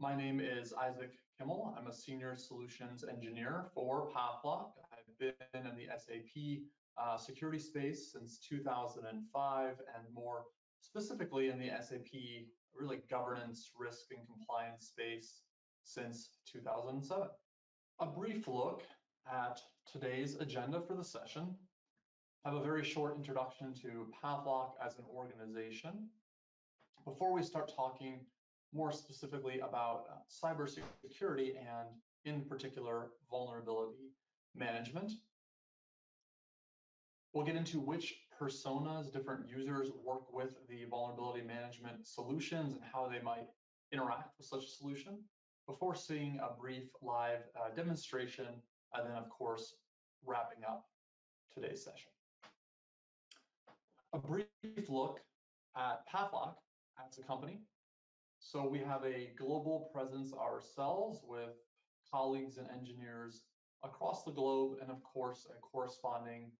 My name is Isaac Kimmel. I'm a senior solutions engineer for Pathlock. I've been in the SAP security space since 2005 and more specifically in the SAP really governance, risk, and compliance space since 2007. A brief look at today's agenda for the session. I have a very short introduction to Pathlock as an organization. Before we start talking more specifically about cybersecurity and in particular vulnerability management, we'll get into which personas different users work with the vulnerability management solutions and how they might interact with such a solution before seeing a brief live demonstration and then of course wrapping up today's session. A brief look at Pathlock as a company. So we have a global presence ourselves with colleagues and engineers across the globe and of course a corresponding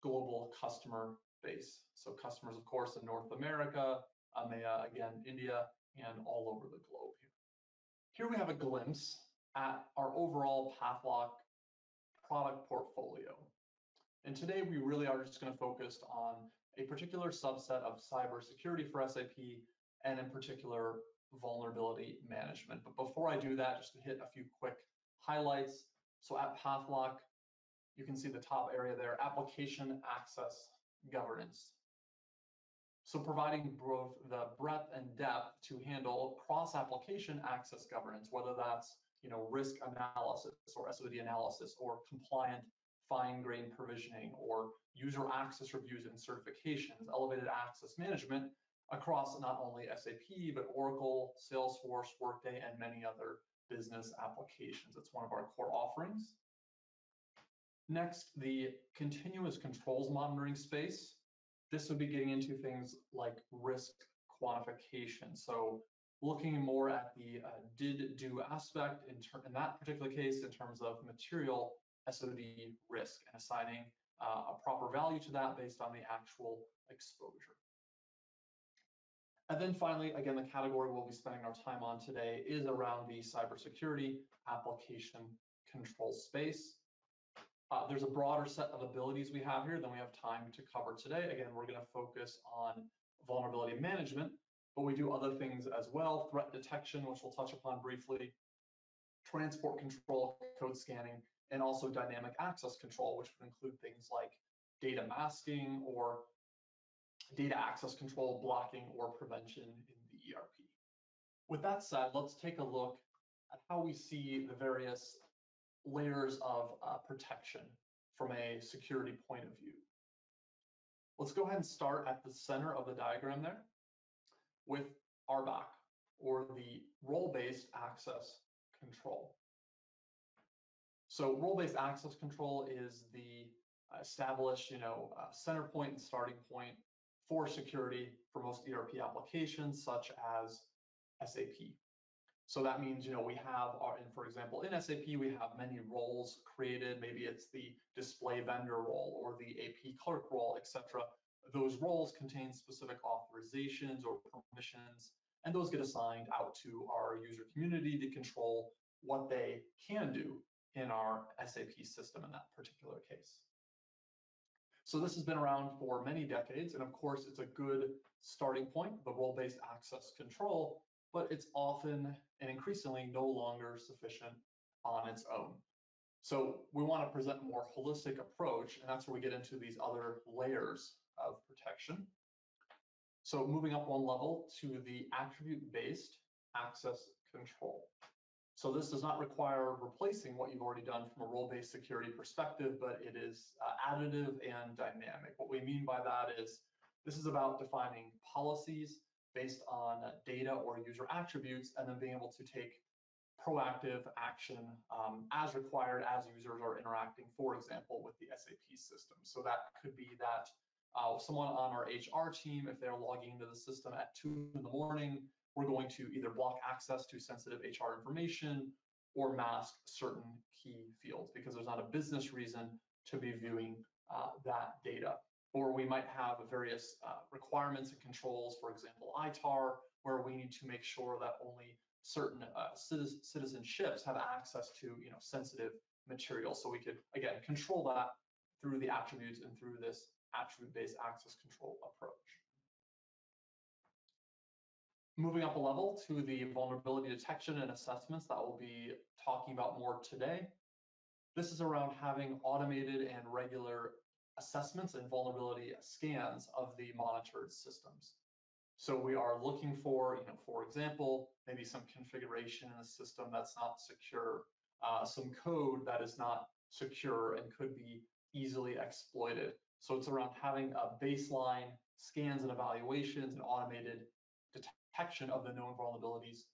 global customer base. So customers of course in North America, EMEA, again India, and all over the globe here. Here we have a glimpse at our overall Pathlock product portfolio. And today we really are just going to focus on a particular subset of cybersecurity for SAP and in particular vulnerability management. But before I do that, just to hit a few quick highlights. So at Pathlock, you can see the top area there, application access governance. So providing both the breadth and depth to handle cross-application access governance, whether that's risk analysis or SOD analysis or compliant fine-grained provisioning or user access reviews and certifications, elevated access management across not only SAP, but Oracle, Salesforce, Workday, and many other business applications. It's one of our core offerings. Next, the continuous controls monitoring space. This would be getting into things like risk quantification. So looking more at the did-do aspect in that particular case in terms of material SOD risk and assigning a proper value to that based on the actual exposure. And then finally, again, the category we'll be spending our time on today is around the cybersecurity application control space. There's a broader set of abilities we have here than we have time to cover today. Again, we're going to focus on vulnerability management, but we do other things as well, threat detection, which we'll touch upon briefly, transport control, code scanning, and also dynamic access control, which would include things like data masking or data access control, blocking, or prevention in the ERP. With that said, let's take a look at how we see the various layers of protection from a security point of view. Let's go ahead and start at the center of the diagram there with RBAC, or the role-based access control. So role-based access control is the established, center point and starting point for security for most ERP applications, such as SAP. So that means, we have, for example, in SAP, we have many roles created. Maybe it's the display vendor role or the AP clerk role, etc. Those roles contain specific authorizations or permissions, and those get assigned out to our user community to control what they can do in our SAP system in that particular case. So this has been around for many decades, and of course, it's a good starting point, the role-based access control, but it's often and increasingly no longer sufficient on its own. So we want to present a more holistic approach, and that's where we get into these other layers of protection. So moving up one level to the attribute-based access control. So this does not require replacing what you've already done from a role-based security perspective, but it is additive and dynamic. What we mean by that is this is about defining policies based on data or user attributes and then being able to take proactive action as required as users are interacting, for example, with the SAP system. So that could be that someone on our HR team, if they're logging into the system at 2 in the morning, we're going to either block access to sensitive HR information or mask certain key fields because there's not a business reason to be viewing that data. Or we might have various requirements and controls, for example, ITAR, where we need to make sure that only certain citizenships have access to sensitive material. So we could, again, control that through the attributes and through this attribute-based access control approach. Moving up a level to the vulnerability detection and assessments that we'll be talking about more today. This is around having automated and regular assessments and vulnerability scans of the monitored systems. So we are looking for, for example, maybe some configuration in the system that's not secure, some code that is not secure and could be easily exploited. So it's around having a baseline scans and evaluations and automated detection of the known vulnerabilities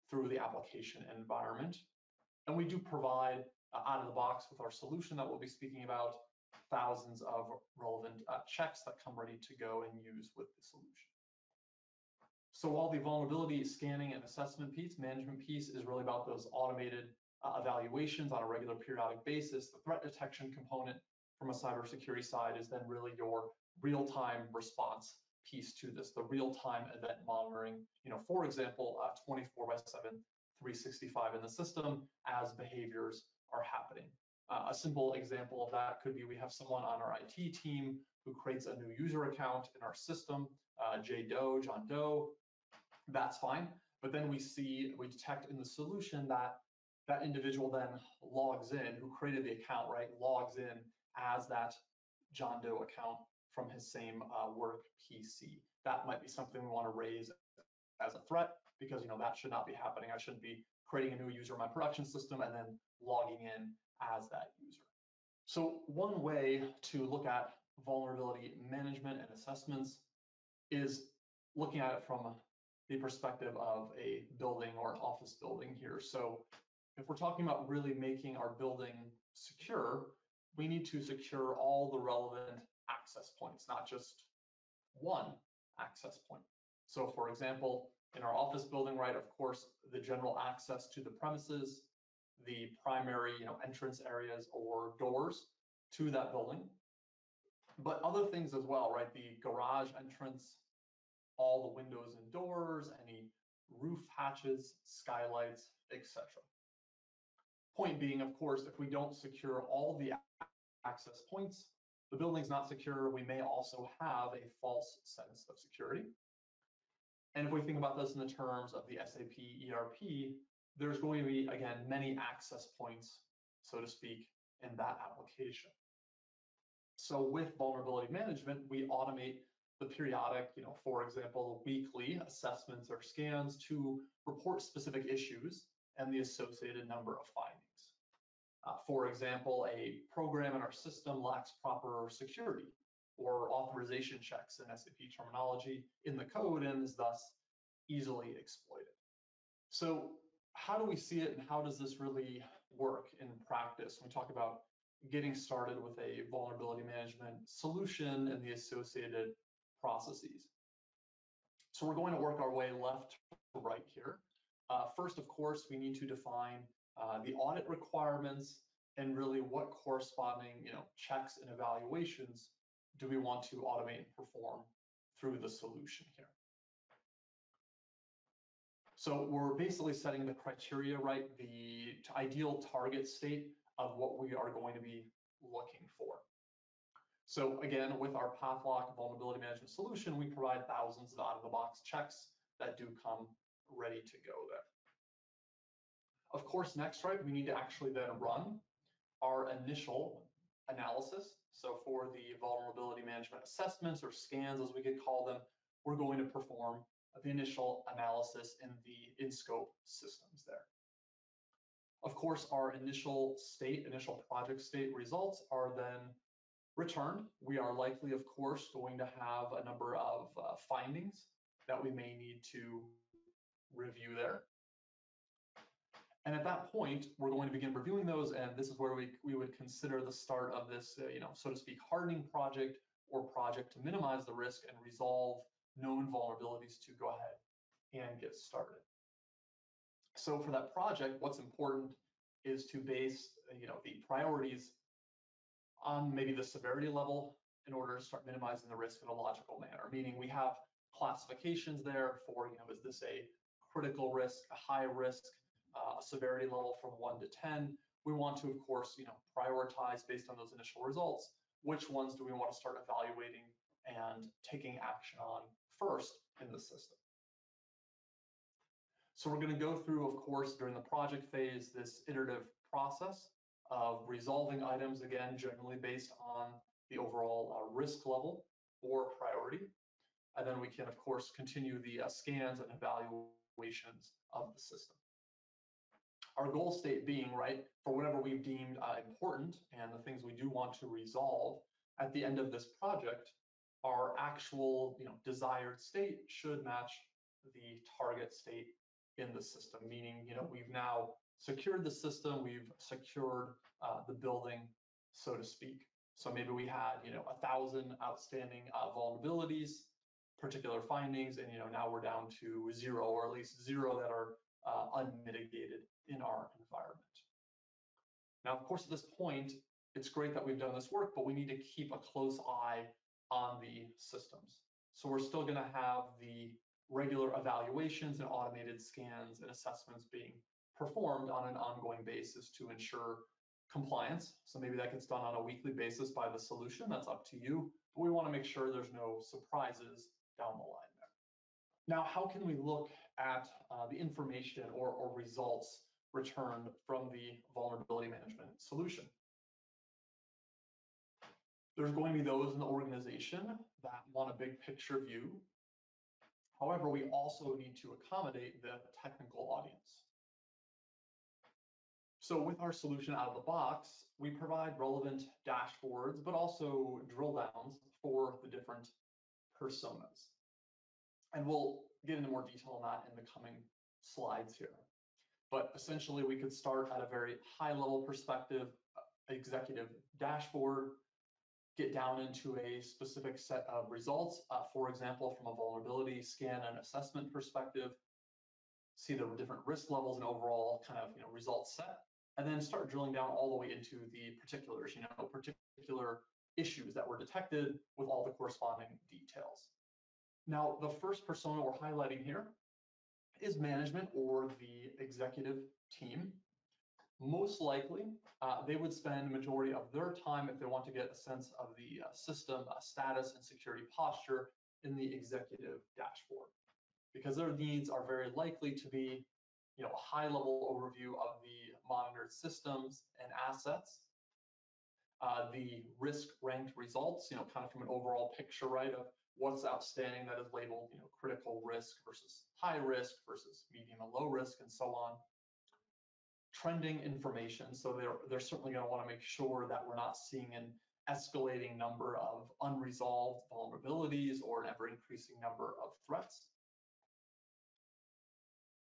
through the application environment. And we do provide out of the box with our solution that we'll be speaking about thousands of relevant checks that come ready to go and use with the solution. So while the vulnerability scanning and assessment piece, management piece, is really about those automated evaluations on a regular periodic basis, the threat detection component from a cybersecurity side is then really your real-time response piece to this, the real-time event monitoring, for example, 24/7, 365 in the system as behaviors are happening. A simple example of that could be we have someone on our IT team who creates a new user account in our system, J. Doe, John Doe, that's fine. But then we detect in the solution that that individual then logs in, who created the account, right, logs in as that John Doe account from his same work PC. That might be something we want to raise as a threat, because that should not be happening. I shouldn't be creating a new user in my production system and then logging in as that user. So one way to look at vulnerability management and assessments is looking at it from the perspective of a building or an office building here. So if we're talking about really making our building secure, we need to secure all the relevant access points, not just one access point. So for example, in our office building, right, of course, the general access to the premises, the primary entrance areas or doors to that building, but other things as well, right? The garage entrance, all the windows and doors, any roof hatches, skylights, etc. Point being, of course, if we don't secure all the access points, the building's not secure. We may also have a false sense of security. And if we think about this in the terms of the SAP ERP, there's going to be, again, many access points, so to speak, in that application. So with vulnerability management, we automate the periodic, for example, weekly assessments or scans to report specific issues and the associated number of findings. For example, a program in our system lacks proper security or authorization checks in SAP terminology in the code and is thus easily exploited. So how do we see it, and how does this really work in practice when we talk about getting started with a vulnerability management solution and the associated processes? So we're going to work our way left to right here. First, of course, we need to define the audit requirements and really what corresponding checks and evaluations do we want to automate and perform through the solution here. So we're basically setting the criteria, right, the ideal target state of what we are going to be looking for. So again, with our Pathlock vulnerability management solution, we provide thousands of out-of-the-box checks that do come ready to go there. Of course, next, right, we need to actually then run our initial analysis. So for the vulnerability management assessments or scans, as we could call them, we're going to perform the initial analysis in the in-scope systems there. Of course, our initial project state results are then returned. We are likely, of course, going to have a number of findings that we may need to review there. And at that point, we're going to begin reviewing those, and this is where we would consider the start of this, so to speak, hardening project or project to minimize the risk and resolve known vulnerabilities to go ahead and get started. So for that project, what's important is to base, the priorities on maybe the severity level in order to start minimizing the risk in a logical manner. Meaning we have classifications there for, is this a critical risk, a high risk, a severity level from 1 to 10. We want to, of course, prioritize based on those initial results, which ones do we want to start evaluating and taking action on first in the system. So we're going to go through, of course, during the project phase, this iterative process of resolving items, again, generally based on the overall risk level or priority. And then we can, of course, continue the scans and evaluations of the system. Our goal state being, right, for whatever we've deemed important and the things we do want to resolve at the end of this project, our actual desired state should match the target state in the system, meaning we've now secured the system, we've secured the building, so to speak. So maybe we had 1,000 outstanding vulnerabilities, particular findings, and now we're down to 0, or at least 0 that are unmitigated in our environment. Now, of course, at this point, it's great that we've done this work, but we need to keep a close eye on the systems. So we're still going to have the regular evaluations and automated scans and assessments being performed on an ongoing basis to ensure compliance. So maybe that gets done on a weekly basis by the solution. That's up to you. But we want to make sure there's no surprises down the line there. Now, how can we look at the information or results returned from the vulnerability management solution? There's going to be those in the organization that want a big picture view. However, we also need to accommodate the technical audience. So with our solution out of the box, we provide relevant dashboards, but also drill downs for the different personas. And we'll get into more detail on that in the coming slides here. But essentially, we could start at a very high level perspective, executive dashboard, get down into a specific set of results, for example, from a vulnerability scan and assessment perspective, see the different risk levels and overall kind of result set, and then start drilling down all the way into the particulars, particular issues that were detected with all the corresponding details. Now, the first persona we're highlighting here is management or the executive team. Most likely, they would spend the majority of their time if they want to get a sense of the system status and security posture in the executive dashboard, because their needs are very likely to be a high-level overview of the monitored systems and assets, the risk ranked results, kind of from an overall picture, right, of what's outstanding that is labeled, critical risk versus high risk versus medium and low risk, and so on. Trending information, so they're certainly going to want to make sure that we're not seeing an escalating number of unresolved vulnerabilities or an ever-increasing number of threats.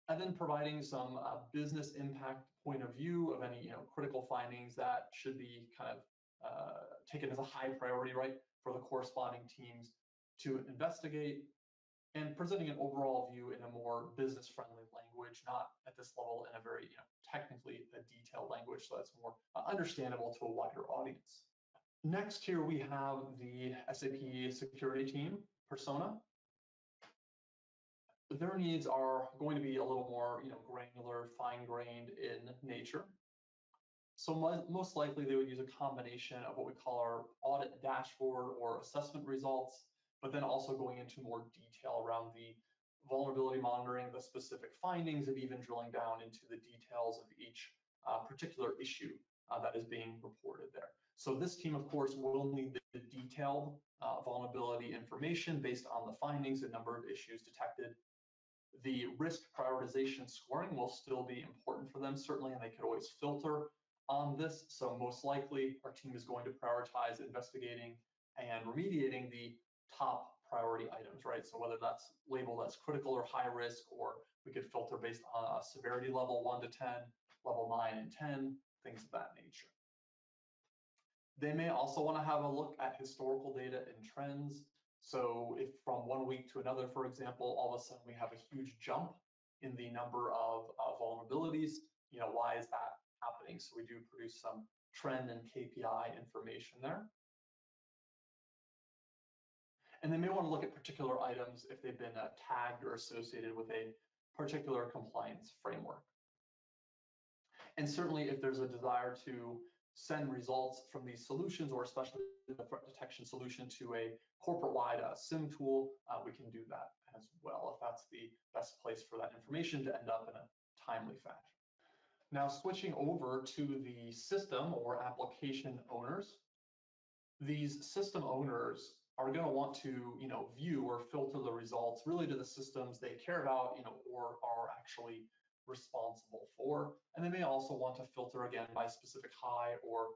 And then providing some business impact point of view of any critical findings that should be kind of taken as a high priority, right, for the corresponding teams to investigate, and presenting an overall view in a more business-friendly language, not at this level in a very technically detailed language, so that's more understandable to a wider audience. Next here we have the SAP security team persona. Their needs are going to be a little more granular, fine-grained in nature. So most likely they would use a combination of what we call our audit dashboard or assessment results, but then also going into more detail around the vulnerability monitoring, the specific findings, and even drilling down into the details of each particular issue that is being reported there. So this team, of course, will need the detailed vulnerability information based on the findings and number of issues detected. The risk prioritization scoring will still be important for them, certainly, and they could always filter on this. So most likely, our team is going to prioritize investigating and remediating the top priority items, right? So whether that's labeled as critical or high risk, or we could filter based on a severity level 1 to 10, level 9 and 10, things of that nature. They may also want to have a look at historical data and trends. So if from 1 week to another, for example, all of a sudden we have a huge jump in the number of vulnerabilities, why is that happening? So we do produce some trend and KPI information there. And they may want to look at particular items if they've been tagged or associated with a particular compliance framework. And certainly if there's a desire to send results from these solutions, or especially the threat detection solution, to a corporate-wide SIM tool, we can do that as well if that's the best place for that information to end up in a timely fashion. Now, switching over to the system or application owners, these system owners are going to want to, view or filter the results really to the systems they care about, or are actually responsible for. And they may also want to filter again by specific high or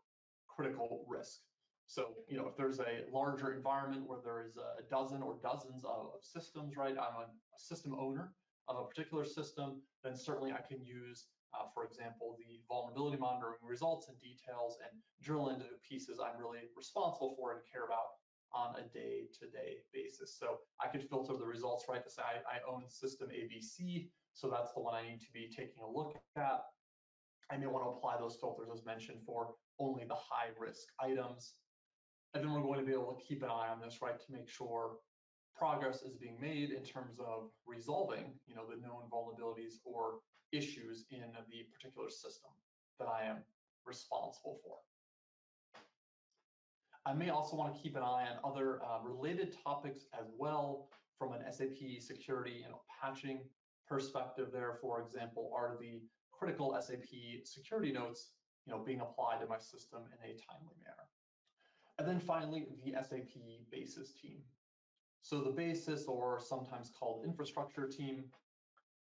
critical risk. So, if there's a larger environment where there is a dozen or dozens of systems, right? I'm a system owner of a particular system, then certainly I can use, for example, the vulnerability monitoring results and details and drill into the pieces I'm really responsible for and care about on a day-to-day basis. So I could filter the results, right, to say I own system ABC, so that's the one I need to be taking a look at. I may want to apply those filters as mentioned for only the high-risk items. And then we're going to be able to keep an eye on this, right, to make sure progress is being made in terms of resolving, the known vulnerabilities or issues in the particular system that I am responsible for. I may also want to keep an eye on other related topics as well from an SAP security and patching perspective. There, for example, are the critical SAP security notes, being applied to my system in a timely manner. And then finally, the SAP basis team. So the basis, or sometimes called infrastructure team,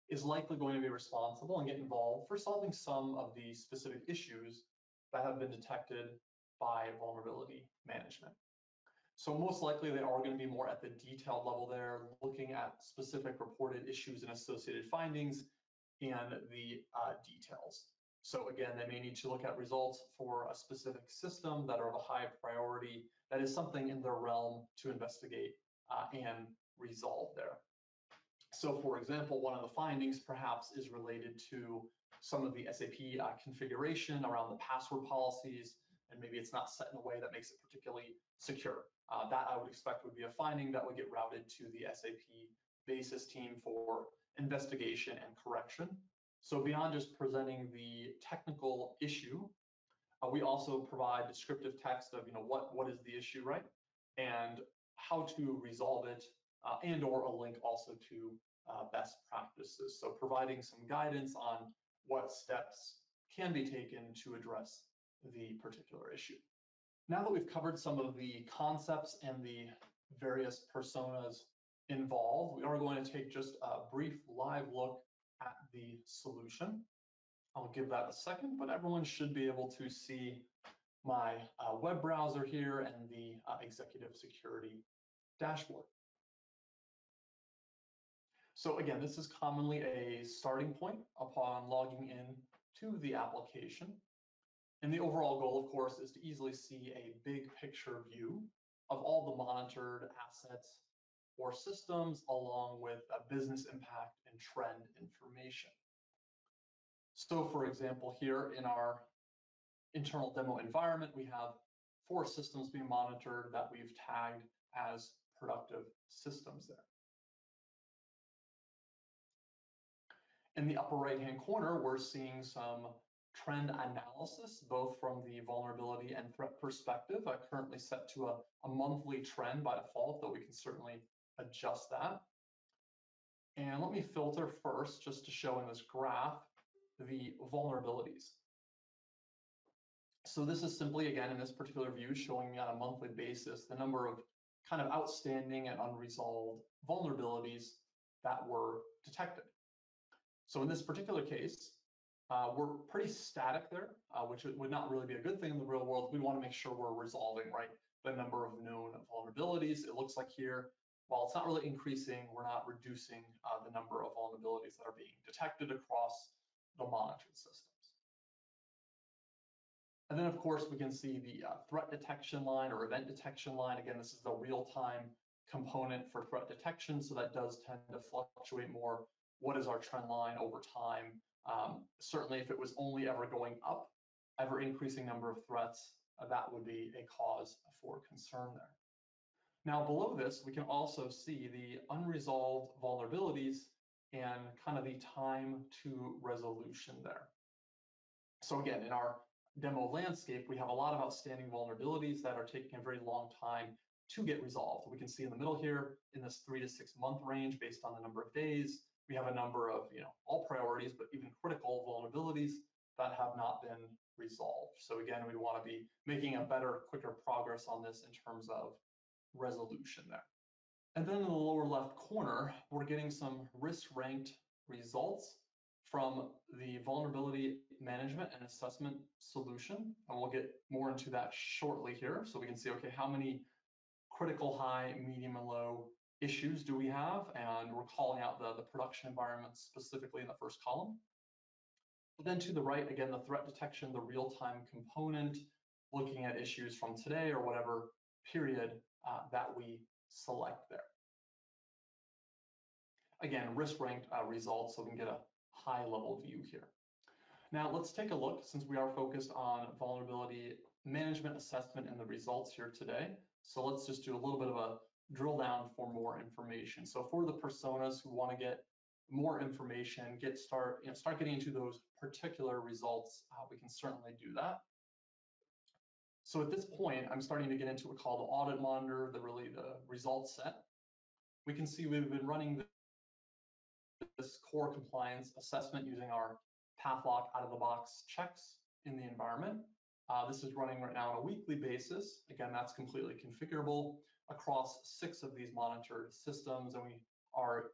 is likely going to be responsible and get involved for solving some of the specific issues that have been detected by vulnerability management. So most likely they are going to be more at the detailed level there, looking at specific reported issues and associated findings and the details. So again, they may need to look at results for a specific system that are of a high priority, that is something in their realm to investigate and resolve there. So for example, one of the findings perhaps is related to some of the SAP configuration around the password policies, and maybe it's not set in a way that makes it particularly secure. That I would expect would be a finding that would get routed to the SAP basis team for investigation and correction. So beyond just presenting the technical issue, we also provide descriptive text of what is the issue, right? And how to resolve it, and or a link also to best practices. So providing some guidance on what steps can be taken to address the particular issue. Now that we've covered some of the concepts and the various personas involved, we are going to take just a brief live look at the solution. I'll give that a second, but everyone should be able to see my web browser here and the executive security dashboard. So again, this is commonly a starting point upon logging in to the application. And the overall goal, of course, is to easily see a big picture view of all the monitored assets or systems, along with a business impact and trend information. So for example, here in our internal demo environment, we have 4 systems being monitored that we've tagged as productive systems there. In the upper right-hand corner, we're seeing some trend analysis, both from the vulnerability and threat perspective. Currently set to a monthly trend by default, though we can certainly adjust that. And let me filter first, just to show in this graph, the vulnerabilities. So this is simply, again, in this particular view, showing me on a monthly basis the number of kind of outstanding and unresolved vulnerabilities that were detected. So in this particular case, we're pretty static there, which would not really be a good thing in the real world. We want to make sure we're resolving, right, the number of known vulnerabilities. It looks like here, while it's not really increasing, we're not reducing the number of vulnerabilities that are being detected across the monitored systems. And then, of course, we can see the threat detection line or event detection line. Again, this is the real-time component for threat detection, so that does tend to fluctuate more. What is our trend line over time? Certainly, if it was only ever going up, ever increasing number of threats, that would be a cause for concern there. Now, below this, we can also see the unresolved vulnerabilities and kind of the time to resolution there. So again, in our demo landscape, we have a lot of outstanding vulnerabilities that are taking a very long time to get resolved. We can see in the middle here, in this 3 to 6 month range, based on the number of days, we have a number of, all priorities, but even critical vulnerabilities that have not been resolved. So again, we want to be making a better, quicker progress on this in terms of resolution there. And then in the lower left corner, we're getting some risk-ranked results from the vulnerability management and assessment solution. And we'll get more into that shortly here. So we can see, okay, how many critical, high, medium, and low issues do we have? And we're calling out the production environment specifically in the first column. But then to the right, again, the threat detection, the real-time component, looking at issues from today or whatever period that we select there. Again, risk-ranked results, so we can get a high-level view here. Now let's take a look, since we are focused on vulnerability management assessment and the results here today. So let's just do a little bit of a drill down for more information. So for the personas who want to get more information, start getting into those particular results, we can certainly do that. So at this point, I'm starting to get into what we call the audit monitor, the results set. We can see we've been running this core compliance assessment using our Pathlock out-of-the-box checks in the environment. This is running right now on a weekly basis. Again, that's completely configurable across 6 of these monitored systems, and we are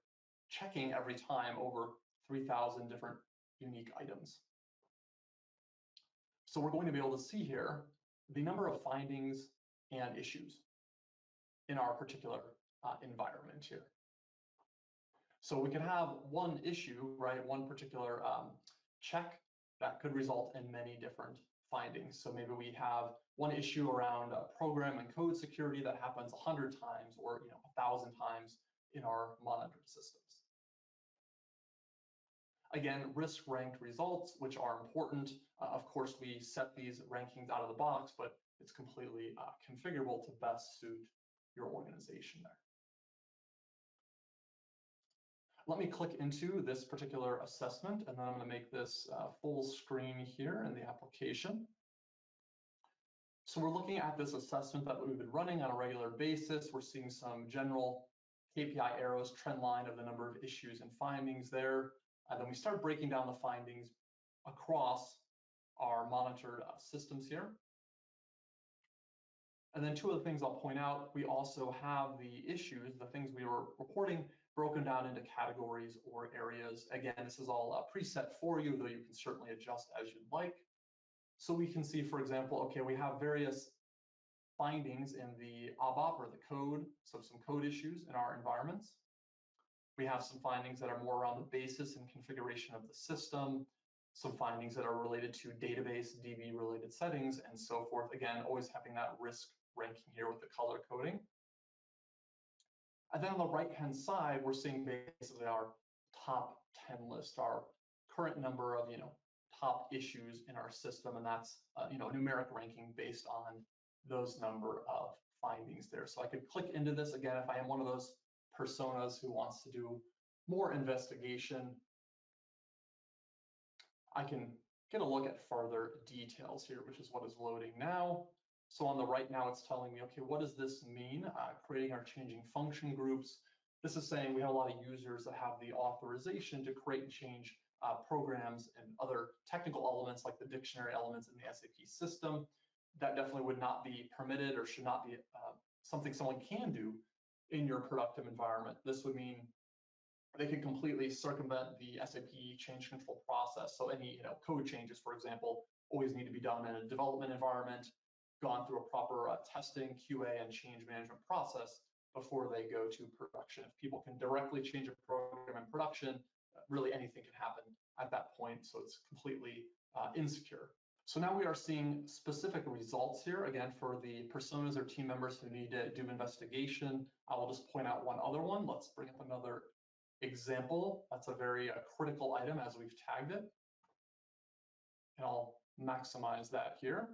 checking every time over 3,000 different unique items. So we're going to be able to see here the number of findings and issues in our particular environment here. So we can have one issue, right, one particular check that could result in many different findings. So maybe we have one issue around program and code security that happens 100 times or 1,000 times in our monitored systems. Again, risk-ranked results, which are important. Of course, we set these rankings out of the box, but it's completely configurable to best suit your organization there. Let me click into this particular assessment, and then I'm going to make this full screen here in the application. So we're looking at this assessment that we've been running on a regular basis. We're seeing some general KPI arrows, trend line of the number of issues and findings there. And then we start breaking down the findings across our monitored systems here. And then 2 of the things I'll point out, we also have the issues, the things we were reporting, broken down into categories or areas. Again, this is all preset for you, though you can certainly adjust as you'd like. So we can see, for example, okay, we have various findings in the ABAP or the code, so some code issues in our environments. We have some findings that are more around the basis and configuration of the system, some findings that are related to database, DB related settings, and so forth. Again, always having that risk ranking here with the color coding. And then on the right-hand side, we're seeing basically our top 10 list, our current number of, top issues in our system, and that's, a numeric ranking based on those number of findings there. So I could click into this again if I am one of those personas who wants to do more investigation. I can get a look at further details here, which is what is loading now. So on the right now, it's telling me, okay, what does this mean? Creating our changing function groups. This is saying we have a lot of users that have the authorization to create and change programs and other technical elements like the dictionary elements in the SAP system. That definitely would not be permitted or should not be something someone can do in your productive environment. This would mean they could completely circumvent the SAP change control process. So any code changes, for example, always need to be done in a development environment, gone through a proper testing, QA, and change management process before they go to production. If people can directly change a program in production, really anything can happen at that point, so it's completely insecure. So now we are seeing specific results here, again, for the personas or team members who need to do investigation. I will just point out one other one. Let's bring up another example. That's a very critical item as we've tagged it. And I'll maximize that here.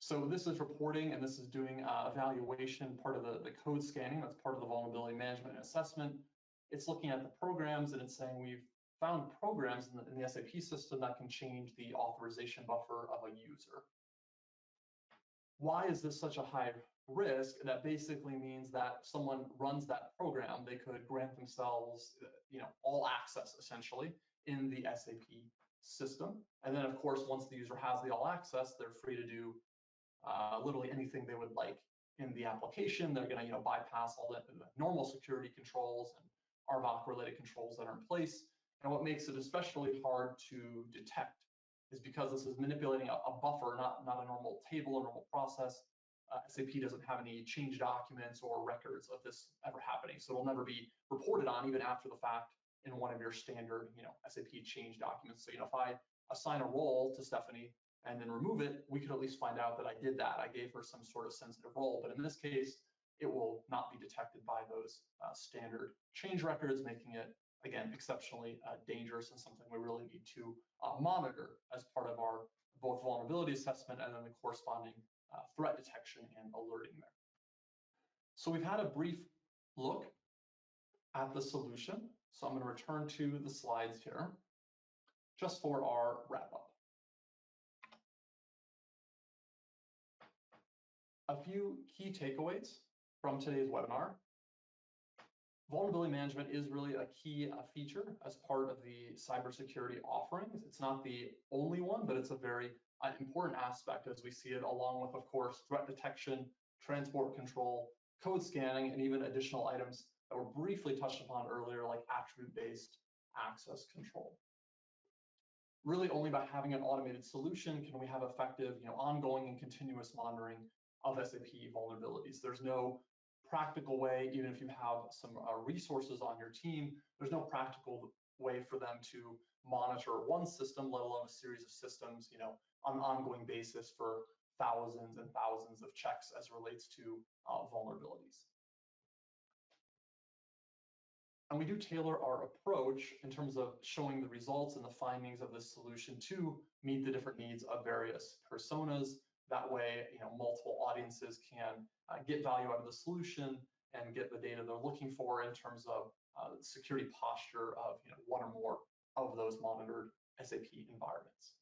So this is reporting, and this is doing evaluation, part of the code scanning. That's part of the vulnerability management and assessment. It's looking at the programs, and it's saying we've found programs in the SAP system that can change the authorization buffer of a user. Why is this such a high risk? That basically means that if someone runs that program, they could grant themselves, all access essentially in the SAP system. And then, of course, once the user has the all access, they're free to do literally anything they would like in the application. They're going to, bypass all the normal security controls and RBAC-related controls that are in place. And what makes it especially hard to detect is because this is manipulating a buffer, not a normal table or normal process. SAP doesn't have any change documents or records of this ever happening, so it'll never be reported on even after the fact in one of your standard, SAP change documents. So, if I assign a role to Stephanie and then remove it, we could at least find out that I did that. I gave her some sort of sensitive role, but in this case, it will not be detected by those standard change records, making it, again, exceptionally dangerous and something we really need to monitor as part of our both vulnerability assessment and then the corresponding threat detection and alerting there. So we've had a brief look at the solution. So I'm going to return to the slides here just for our wrap up. A few key takeaways from today's webinar. Vulnerability management is really a key feature as part of the cybersecurity offerings. It's not the only one, but it's a very important aspect as we see it, along with, of course, threat detection, transport control, code scanning, and even additional items that were briefly touched upon earlier, like attribute-based access control. Really, only by having an automated solution can we have effective, ongoing and continuous monitoring of SAP vulnerabilities. There's no practical way, even if you have some resources on your team, there's no practical way for them to monitor one system, let alone a series of systems, on an ongoing basis for thousands and thousands of checks as relates to vulnerabilities. And we do tailor our approach in terms of showing the results and the findings of this solution to meet the different needs of various personas. That way, multiple audiences can get value out of the solution and get the data they're looking for in terms of security posture of one or more of those monitored SAP environments.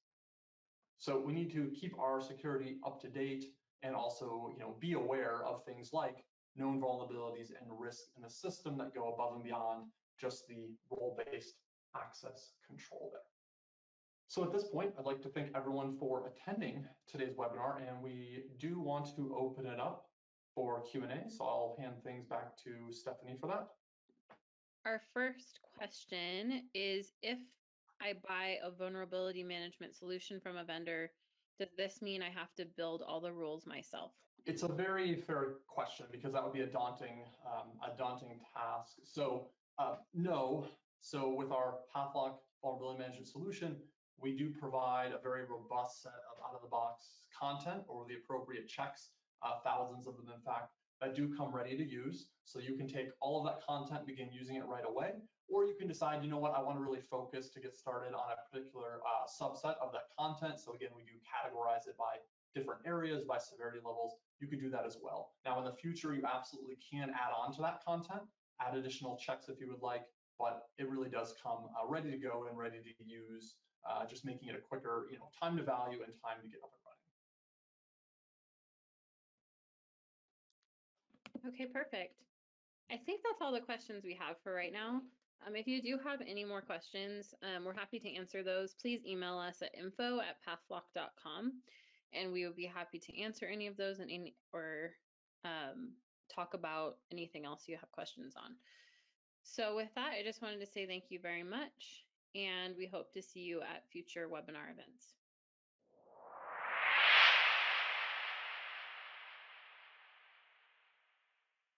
So we need to keep our security up to date and also be aware of things like known vulnerabilities and risks in the system that go above and beyond just the role-based access control there. So at this point, I'd like to thank everyone for attending today's webinar, and we do want to open it up for Q&A. So I'll hand things back to Stephanie for that. Our first question is, if I buy a vulnerability management solution from a vendor, does this mean I have to build all the rules myself? It's a very fair question because that would be a daunting task. So no. So with our Pathlock vulnerability management solution, we do provide a very robust set of out-of-the-box content or the appropriate checks, thousands of them, in fact, that do come ready to use. So you can take all of that content, begin using it right away, or you can decide, I want to really focus to get started on a particular subset of that content. So again, we do categorize it by different areas, by severity levels. You could do that as well. Now, in the future, you absolutely can add on to that content, add additional checks if you would like, but it really does come ready to go and ready to use, just making it a quicker, time to value and time to get up and running. Okay, perfect. I think that's all the questions we have for right now. If you do have any more questions, we're happy to answer those. Please email us at info@pathlock.com, and we would be happy to answer any of those or talk about anything else you have questions on. So with that, I just wanted to say thank you very much, and we hope to see you at future webinar events.